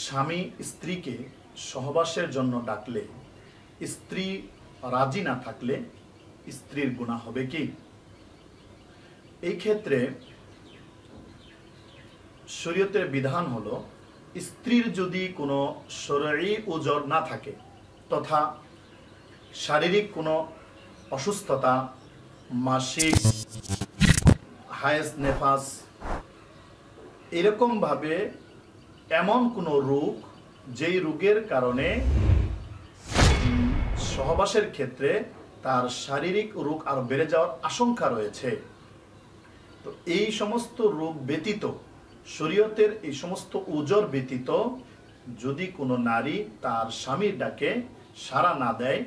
স্বামী স্ত্রীকে সহবাসের জন্য ডাকলে স্ত্রী রাজি না থাকলে স্ত্রীর গুনাহ হবে কি? এই ক্ষেত্রে শরীয়তের বিধান হলো, স্ত্রীর যদি কোনো শরঈ উযর না থাকে তথা শারীরিক কোনো অসুস্থতা, মাসিক, হায়েজ, নেফাস, এরকমভাবে এমন কোনো রোগ যেই রোগের কারণে সহবাসের ক্ষেত্রে তার শারীরিক রোগ আরো বেড়ে যাওয়ার আশঙ্কা রয়েছে, তো এই সমস্ত রোগ ব্যতীত, শরীয়তের এই সমস্ত উযর ব্যতীত যদি কোনো নারী তার স্বামীর ডাকে সাড়া না দেয়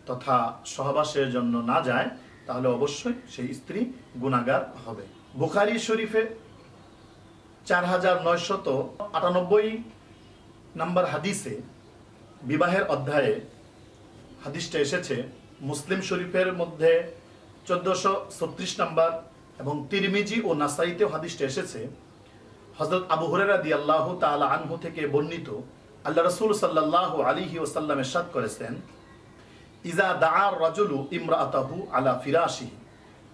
তথা সহবাসের জন্য না যায়, তাহলে অবশ্যই সেই স্ত্রী গুনাহগার হবে। বুখারী শরীফে 4998 নম্বর হাদিসে বিবাহের অধ্যায়ে হাদিসটা এসেছে। মুসলিম শরীফের মধ্যে 1436 নম্বর এবং তিরমিজি ও নাসাইতেও হাদিসটা এসেছে। হযরত আবু হুরায়রা রাদিয়াল্লাহু তাআলা আনহু থেকে বর্ণিত, আল্লাহ রাসূল সাল্লাল্লাহু আলাইহি ওয়াসাল্লাম ইরশাদ করেছেন, ইজা দাআর রাজুলু ইমরাআতাহু আলা ফিরাশিহি,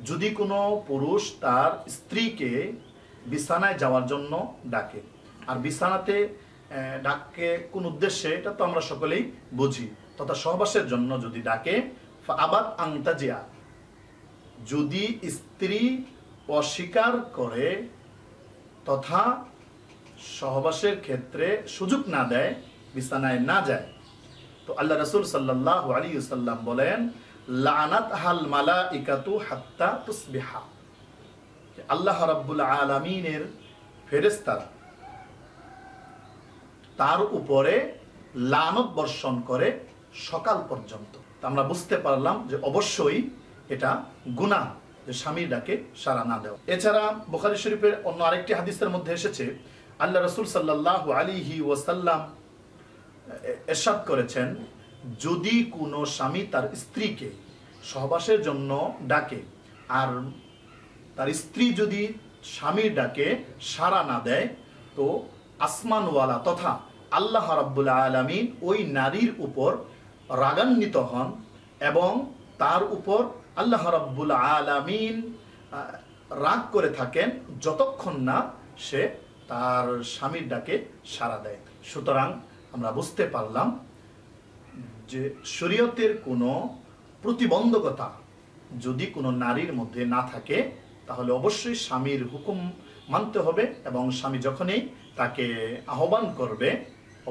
যদি কোনো পুরুষ তার স্ত্রীকে বিছানায় যাওয়ার জন্য ডাকে, আর বিছানাতে ডাকে কোন উদ্দেশ্যে এটা তো আমরা সকলেই বুঝি, তথা সহবাসের জন্য যদি ডাকে, ফাআবাত আন তাজিয়া, যদি স্ত্রী অস্বীকার করে তথা সহবাসের ক্ষেত্রে সুযোগ না দেয়, বিছানায় না যায়, তো আল্লাহ রাসূল সাল্লাল্লাহু আলাইহি ওয়াসাল্লাম বলেন, লানাতহাল মালাইকাতু হাত্তা তুসবিহা, আল্লাহ রাব্বুল আলামিনের ফেরেশতারা তার উপরে লানত বর্ষণ করে সকাল পর্যন্ত। আমরা বুঝতে পারলাম যে অবশ্যই এটা গুনাহ, যে স্বামীর ডাকে সাড়া না দেওয়া। এছাড়া বুখারী শরীফের অন্য আরেকটি হাদিসের মধ্যে এসেছে, আল্লাহ রাসূল সাল্লাল্লাহু আলাইহি ওয়াসাল্লাম ইরশাদ করেছেন, যদি কোনো স্বামী তার স্ত্রীকে সহবাসের জন্য ডাকে আর তার স্ত্রী যদি স্বামীর ডাকে সাড়া না দেয়, তো আসমানওয়ালা তথা আল্লাহ রাব্বুল আলামিন ওই নারীর উপর রাগান্বিত হন এবং তার উপর আল্লাহ রাব্বুল আলামিন রাগ করে থাকেন যতক্ষণ না সে তার স্বামীর ডাকে সাড়া দেয়। সুতরাং আমরা বুঝতে পারলাম যে শরীয়তের কোনো প্রতিবন্ধকতা যদি কোনো নারীর মধ্যে না থাকে, তাহলে অবশ্যই স্বামীর হুকুম মানতে হবে এবং স্বামী যখনই তাকে আহ্বান করবে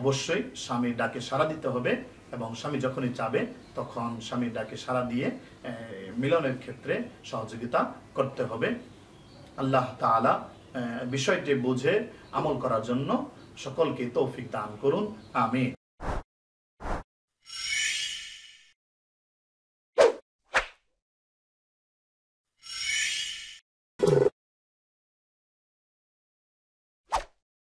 অবশ্যই স্বামীর ডাকে সাড়া দিতে হবে এবং স্বামী যখনই চাবে তখন স্বামীর ডাকে সাড়া দিয়ে মিলনের ক্ষেত্রে সহযোগিতা করতে হবে। আল্লাহ তাআলা বিষয়টি বুঝে আমল করার জন্য সকলকে তৌফিক দান করুন, আমিন।